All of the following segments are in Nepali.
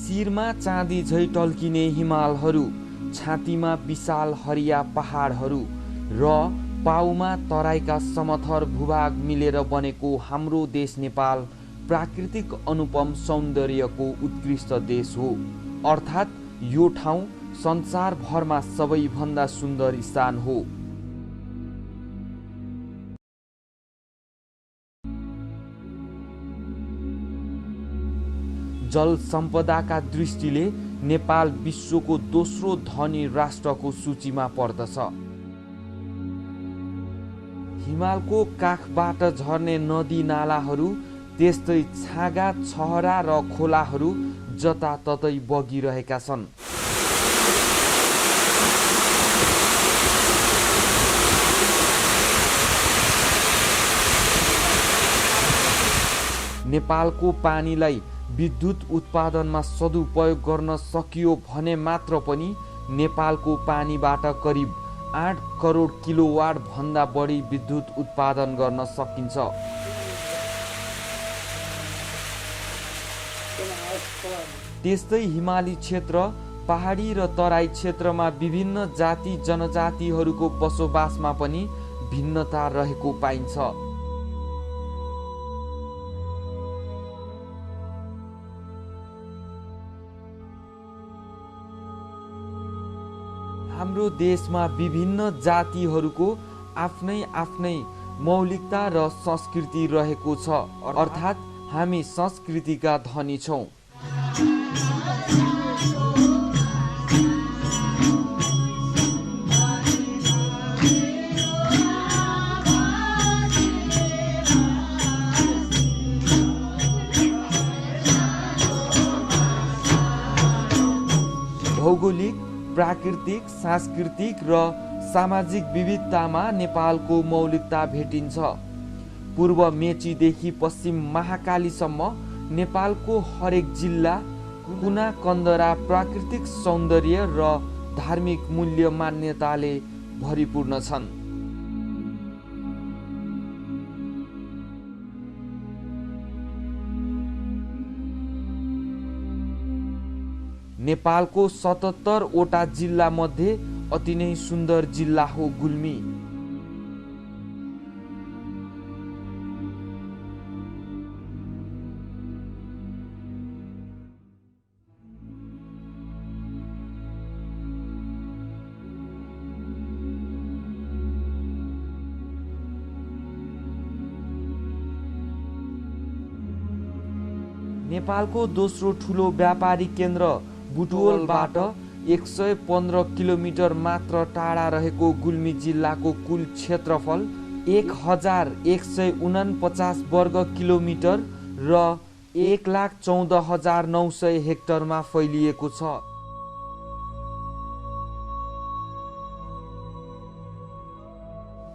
शिरमा चाँदी झै टल्किने हिमालहरू, छातीमा विशाल हरिया पहाडहरू र पाउमा तराईका समथर भूभाग मिलेर बनेको हाम्रो देश नेपाल प्राकृतिक अनुपम सौन्दर्यको उत्कृष्ट देश हो। अर्थात् यो ठाउँ संसारभरमा सबैभन्दा सुन्दर स्थान हो। जल सम्पदाका दृष्टिले नेपाल विश्वको दोस्रो धनी राष्ट्रको सूचीमा पर्दछ। हिमालको काखबाट झर्ने नदी नालाहरू, त्यस्तै छाँगा छहरा र खोलाहरू जताततै बगिरहेका छन्। नेपालको पानीलाई विद्युत उत्पादनमा सदुपयोग गर्न सकियो भने मात्र पनि नेपालको पानीबाट करिब 8 करोड किलोवाट भन्दा बढी विद्युत उत्पादन गर्न सकिन्छ। त्यस्तै हिमाली क्षेत्र, पहाडी र तराई क्षेत्रमा विभिन्न जाति जनजातिहरूको बसोबासमा पनि भिन्नता रहेको पाइन्छ। हाम्रो देशमा विभिन्न जातिहरूको आफ्नै आफ्नै मौलिकता र संस्कृति रहेको छ। अर्थात् हामी संस्कृतिका धनी छौँ। भौगोलिक, प्राकृतिक, सांस्कृतिक र सामाजिक विविधतामा नेपालको मौलिकता भेटिन्छ। पूर्व मेचीदेखि पश्चिम महाकालीसम्म नेपालको हरेक जिल्ला, कुना कन्दरा प्राकृतिक सौन्दर्य र धार्मिक मूल्य मान्यताले भरिपूर्ण छन्। नेपालको 77 वटा जिल्ला मध्ये अति नै सुन्दर जिल्ला हो गुल्मी। नेपालको दोस्रो ठुलो व्यापारिक केन्द्र बुटवलबाट 115 किलोमिटर मात्र टाढा रहेको गुल्मी जिल्लाको कुल क्षेत्रफल 1149 वर्ग किलोमिटर र 1,14,900 हेक्टरमा फैलिएको छ।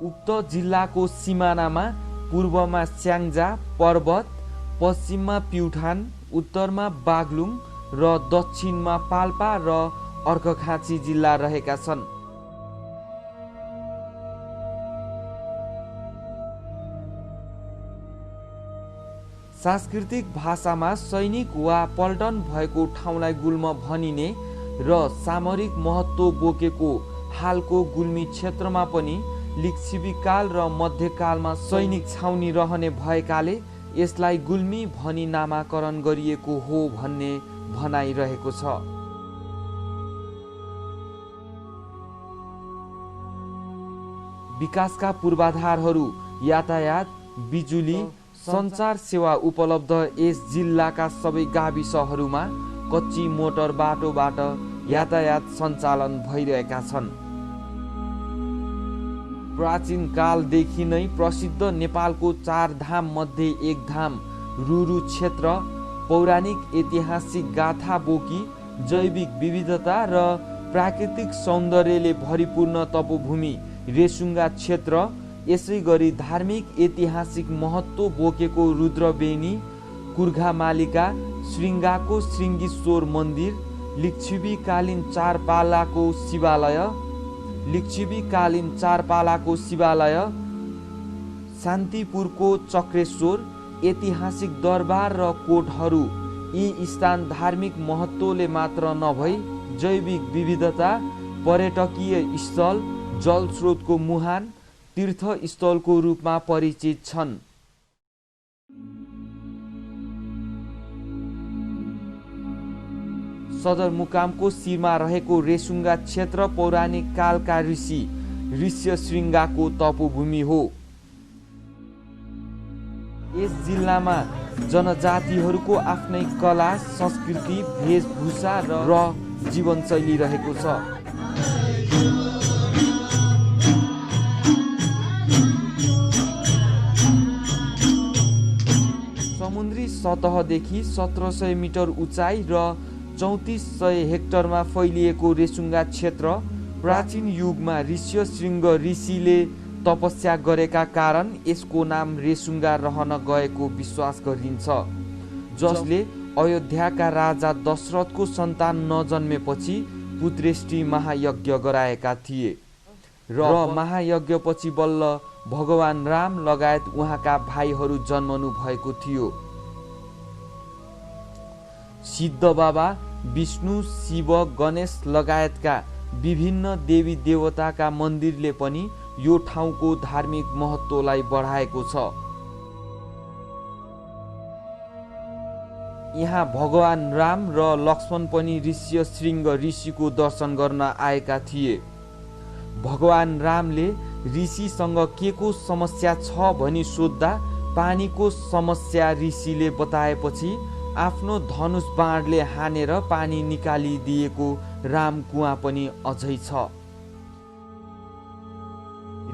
उक्त जिल्लाको सिमानामा पूर्वमा स्याङ्जा पर्वत, पश्चिममा प्युठान, उत्तरमा बागलुङ र दक्षिणमा पाल्पा र अर्घखाँची जिल्ला रहेका छन्। सांस्कृतिक भाषामा सैनिक वा पल्टन भएको ठाउँलाई गुल्म भनिने र सामरिक महत्त्व बोकेको हालको गुल्मी क्षेत्रमा पनि लिच्छविकाल र मध्यकालमा सैनिक छाउनी रहने भएकाले यसलाई गुल्मी भनी नामाकरण गरिएको हो भन्ने भनाइरहेको छ। विकासका पूर्वाधारहरू, यातायात, बिजुली, सञ्चार सेवा उपलब्ध यस जिल्लाका सबै गाविसहरूमा कच्ची मोटर बाटोबाट यातायात सञ्चालन भइरहेका छन्। प्राचीन कालदेखि नै प्रसिद्ध नेपालको 4 धाम मध्ये एक धाम रुरु क्षेत्र पौराणिक ऐतिहासिक गाथा बोकी जैविक विविधता र प्राकृतिक सौन्दर्यले भरिपूर्ण तपोभूमि रेसुङ्गा क्षेत्र, यसै गरी धार्मिक ऐतिहासिक महत्त्व बोकेको रुद्रबेनी, कुर्घामालिका, श्रृङ्गाको श्रृङ्गेश्वर मन्दिर, लिच्छविकालीन चार पालाको शिवालय, शान्तिपुरको चक्रेश्वर, ऐतिहासिक दरबार र कोटहरू यी स्थान धार्मिक महत्त्वले मात्र नभई जैविक विविधता, पर्यटकीय स्थल, जलस्रोतको मुहान, तीर्थस्थलको रूपमा परिचित छन्। सदरमुकामको शिरमा रहेको रेसुङ्गा क्षेत्र पौराणिक कालका ऋषि ऋष्यशृङ्गाको तपोभूमि हो। यस जिल्लामा जनजातिहरूको आफ्नै कला, संस्कृति, वेशभूषा र जीवनशैली रहेको छ। समुद्री सतहदेखि 1700 मिटर उचाइ र 3400 हेक्टरमा फैलिएको रेसुङ्गा क्षेत्र प्राचीन युगमा ऋष्यशृङ्ग ऋषिले तपस्या गरेका कारण यसको नाम रेसुङ्गा रहन गएको विश्वास गरिन्छ, जसले अयोध्याका राजा दशरथको सन्तान नजन्मेपछि पुत्रेष्टि महायज्ञ गराएका थिए र महायज्ञपछि बल्ल भगवान राम लगायत उहाँका भाइहरू जन्मनु भएको थियो। सिद्ध बाबा, विष्णु, शिव, गणेश लगायतका विभिन्न देवी देवताका मन्दिरले पनि यो ठाउँको धार्मिक महत्त्वलाई बढाएको छ। यहाँ भगवान राम र लक्ष्मण पनि ऋष्यशृङ्ग ऋषिको दर्शन गर्न आएका थिए। भगवान रामले ऋषिसँग के को समस्या छ भनी सोद्धा पानीको समस्या ऋषिले बताएपछि आफ्नो धनुष बाणले हानेर पानी निकालिदिएको राम कुवा पनि अझै छ।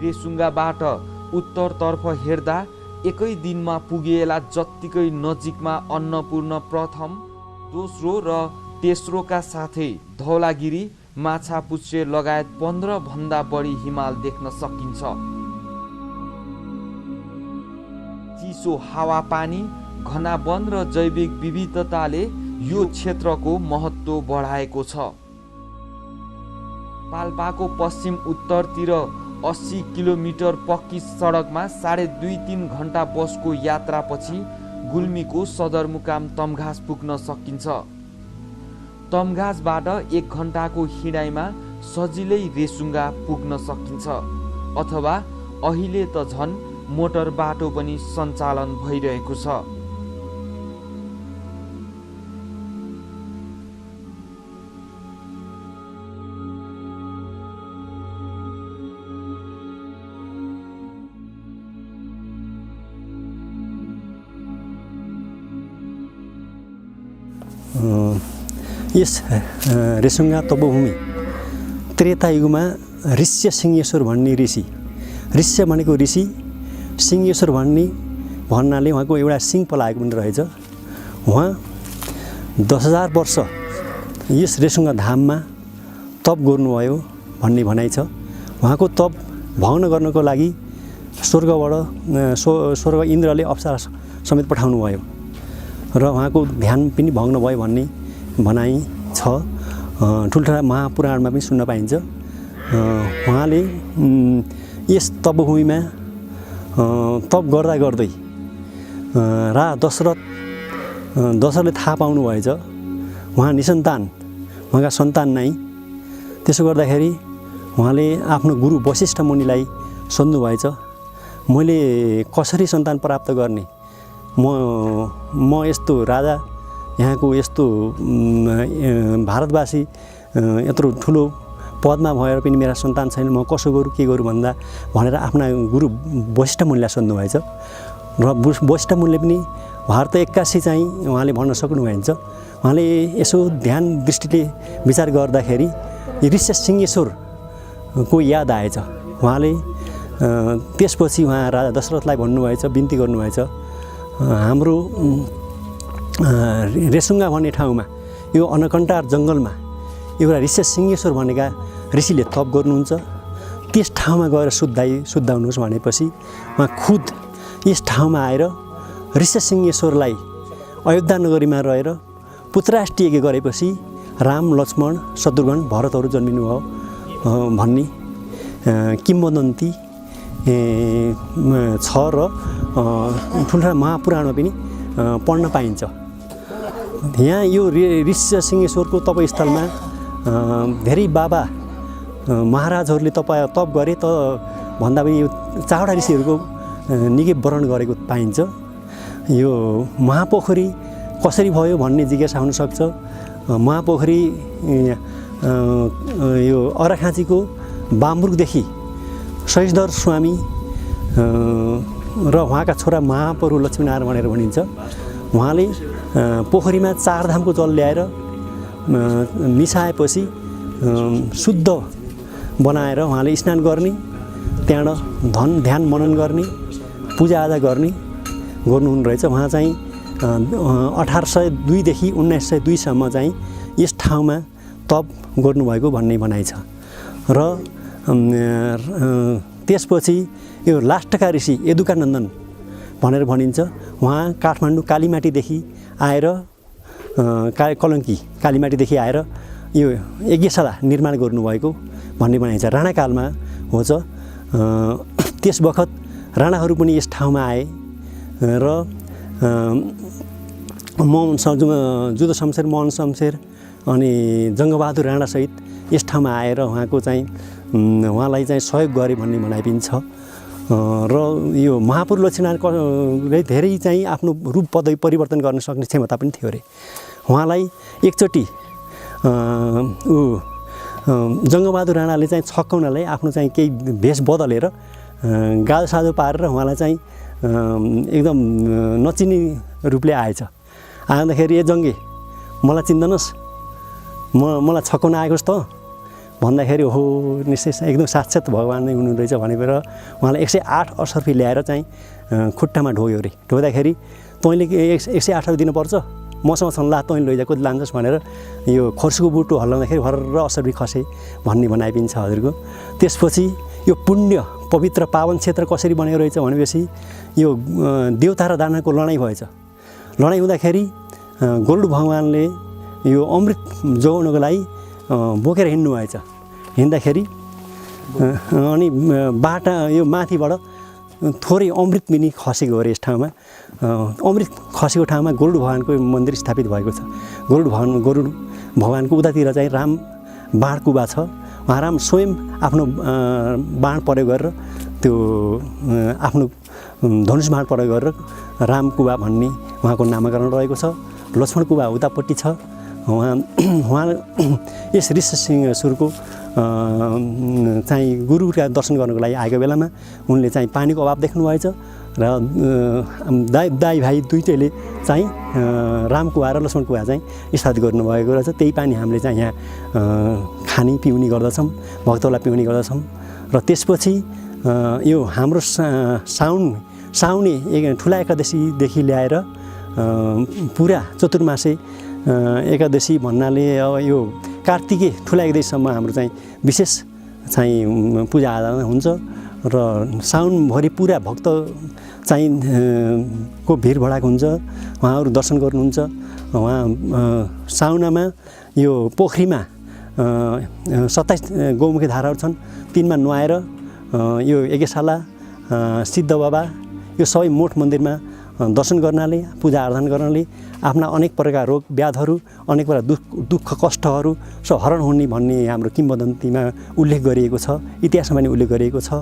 रेसुङ्गाबाट उत्तरतर्फ हेर्दा एकै दिनमा पुगेला जत्तिकै नजिकमा अन्नपूर्ण प्रथम, दोस्रो र तेस्रोका साथै धौलागिरी, माछापुच्छ्रे लगायत 15 भन्दा बढी हिमाल देख्न सकिन्छ। चिसो हावापानी, घना वन र जैविक विविधताले यो क्षेत्रको महत्त्व बढाएको छ। पाल्पाको पश्चिम उत्तरतिर 80 किलोमिटर पक्की सडकमा 2.5-3 घण्टा बसको यात्रापछि गुल्मीको सदरमुकाम तमघास पुग्न सकिन्छ। तमघासबाट 1 घण्टाको हिँडाइमा सजिलै रेसुङ्गा पुग्न सकिन्छ, अथवा अहिले त झन् मोटर बाटो पनि सञ्चालन भइरहेको छ। यस रेसुङ्गा तपोभूमि त्रेतायुगमा ऋष्यसिंहेश्वर भन्ने ऋषि, ऋष्य भनेको ऋषि, सिंहेश्वर भन्नाले उहाँको एउटा सिंह पलाएको पनि रहेछ। उहाँ 10,000 वर्ष यस रेसुङ्गा धाममा तप गर्नुभयो भन्ने भनाइ छ। उहाँको तप भग्न गर्नको लागि स्वर्ग इन्द्रले अप्सरा समेत पठाउनु भयो र उहाँको ध्यान पनि भग्न भयो भन्ने भनाइ छ। ठुल्ठुला महापुराणमा पनि सुन्न पाइन्छ। उहाँले यस तपभूमिमा तप गर्दा गर्दै दशरथले थाहा पाउनु भएछ उहाँ निसन्तान, उहाँका सन्तान नै। त्यसो गर्दाखेरि उहाँले आफ्नो गुरु वशिष्ठ मुनिलाई सोध्नु भएछ, मैले कसरी सन्तान प्राप्त गर्ने? म यस्तो राजा, यहाँको यस्तो भारतवासी यत्रो ठुलो पदमा भएर पनि मेरा सन्तान छैन, म कसो गरौँ के गरौँ भन्दा भनेर आफ्ना गुरु वशिष्ठ मुनिलाई सोध्नु भएछ। र वशिष्ठ मुनिले पनि भारत 81 चाहिँ उहाँले भन्न सक्नुभएको छ। उहाँले यसो ध्यान दृष्टिले विचार गर्दाखेरि ऋष्यसिंहेश्वरको याद आएछ। उहाँले त्यसपछि उहाँ राजा दशरथलाई भन्नुभएछ, बिन्ती गर्नुभएछ, हाम्रो रेसुङ्गा भन्ने ठाउँमा यो अनकन्टार जङ्गलमा एउटा ऋष्यसिंहेश्वर भनेका ऋषिले तप गर्नुहुन्छ, त्यस ठाउँमा गएर शुद्धाउनुहोस् भनेपछि उहाँ खुद यस ठाउँमा आएर ऋष्यसिंहेश्वरलाई अयोध्या नगरीमा रहेर पुत्राष्टि गरेपछि राम, लक्ष्मण, शत्रुघ्न, भरतहरू जन्मिनुभयो भन्ने किम्वदन्ती छ र ठुल्ठुला महापुराणमा पनि पढ्न पाइन्छ। यहाँ यो ऋष्यसिंहेश्वरको तपस्थलमा धेरै बाबा महाराजहरूले तप गरे त भन्दा पनि यो चारवटा ऋषिहरूको निकै वर्णन गरेको पाइन्छ। यो महापोखरी कसरी भयो भन्ने जिज्ञासा हुनसक्छ। महापोखरी यो अर्घाखाँचीको बामरुकदेखि सहिष्णुधर स्वामी र उहाँका छोरा महाप्रभु लक्ष्मीनारायण भनेर भनिन्छ। उहाँले पोखरीमा चारधामको जल ल्याएर मिसाएपछि शुद्ध बनाएर उहाँले स्नान गर्ने, त्यहाँबाट ध्यान मनन गर्ने, पूजाआजा गर्नुहुने रहेछ। उहाँ चाहिँ 1802 देखि 1902 सम्म चाहिँ यस ठाउँमा तप गर्नुभएको भन्ने भनाइ छ। र त्यसपछि यो लास्टका ऋषि यदुकानन्दन भनेर भनिन्छ। उहाँ काठमाडौँ कालीमाटीदेखि आएर कलङ्की कालीमाटीदेखि आएर यो यज्ञशाला निर्माण गर्नुभएको भन्ने भनाइन्छ। राणाकालमा हो छ। त्यस बखत राणाहरू पनि यस ठाउँमा आए र जुद्ध शमशेर, मोहन शमशेर अनि जङ्गबहादुर राणासहित यस ठाउँमा आएर उहाँलाई चाहिँ सहयोग गरे भन्ने भनाइ छ। र यो महापुरुष लक्ष्मीनारायणले धेरै चाहिँ आफ्नो रूप पदवी परिवर्तन गर्न सक्ने क्षमता पनि थियो अरे। उहाँलाई एकचोटि जङ्गबहादुर राणाले चाहिँ छक्काउनलाई आफ्नो चाहिँ केही भेष बदलेर गाजो साजो पारेर उहाँलाई चाहिँ एकदम नचिन्ने रूपले आएछ। आउँदाखेरि ए जङ्गे मलाई चिन्दैनस्, मलाई छक्काउन आएको त भन्दाखेरि हो निश्चय एकदम साक्षात् भगवान् नै हुनु रहेछ भनेर उहाँलाई 108 अशर्फी ल्याएर चाहिँ खुट्टामा ढोयो अरे। ढोँदाखेरि तैँले 108 दिनुपर्छ, मसँग छन्, ला तैँले लैजा, कति लान्छस् भनेर यो खर्सीको बुटो हल्लाउँदाखेरि हर्र अशर्फी खसे भन्ने भनाइ पनि छ हजुरको। त्यसपछि यो पुण्य पवित्र पावन क्षेत्र कसरी बनेको रहेछ भनेपछि यो देवता र दानवको लडाइँ भएछ। लडाइँ हुँदाखेरि गरुड भगवानले यो अमृत जोगाउनको लागि बोकेर हिँड्नु भएछ। हिँड्दाखेरि अनि बाटा यो माथिबाट थोरै अमृत पनि खसेको अरे यस ठाउँमा। अमृत खसेको ठाउँमा गरुड भगवानको मन्दिर स्थापित भएको छ। गरुड भगवानको उतातिर चाहिँ राम बाण कुबा छ। उहाँ राम स्वयं आफ्नो बाण प्रयोग गरेर त्यो आफ्नो धनुष बाण प्रयोग गरेर राम कुबा भन्ने उहाँको नामाकरण रहेको छ। लक्ष्मण कुबा उतापट्टि छ। उहाँ यस ऋष्यसिंहेश्वरको चाहिँ गुरुका दर्शन गर्नको लागि आएको बेलामा उनले चाहिँ पानीको अभाव देख्नुभएछ र दाइ भाइ दुईटैले चाहिँ राम कुवा र लक्ष्मण कुवा चाहिँ स्थापित गर्नुभएको रहेछ। त्यही पानी हामीले चाहिँ यहाँ खाने पिउने गर्दछौँ, भक्तहरूलाई पिउने गर्दछौँ। र त्यसपछि यो हाम्रो साउने ठुला एकादशीदेखि ल्याएर पुरा चतुर्मासे एकादशी भन्नाले अब यो कार्तिके ठुला एकादशीसम्म हाम्रो चाहिँ विशेष चाहिँ पूजाआजा हुन्छ र साउनभरि पुरा भक्त चाहिँ को भिड भडाक हुन्छ। उहाँहरू दर्शन गर्नुहुन्छ। उहाँ साउनामा यो पोखरीमा 27 गौमुखी धाराहरू छन्। तिनमा नुहाएर यो यज्ञशाला, सिद्ध बाबा, यो सबै मठ मन्दिरमा दर्शन गर्नाले, पूजा आराधना गर्नाले आफ्ना अनेक प्रकारका रोग व्याधहरू, अनेक प्रकार दुःख कष्टहरू हरण हुने भन्ने हाम्रो किंवदन्तीमा उल्लेख गरिएको छ, इतिहासमा पनि उल्लेख गरिएको छ।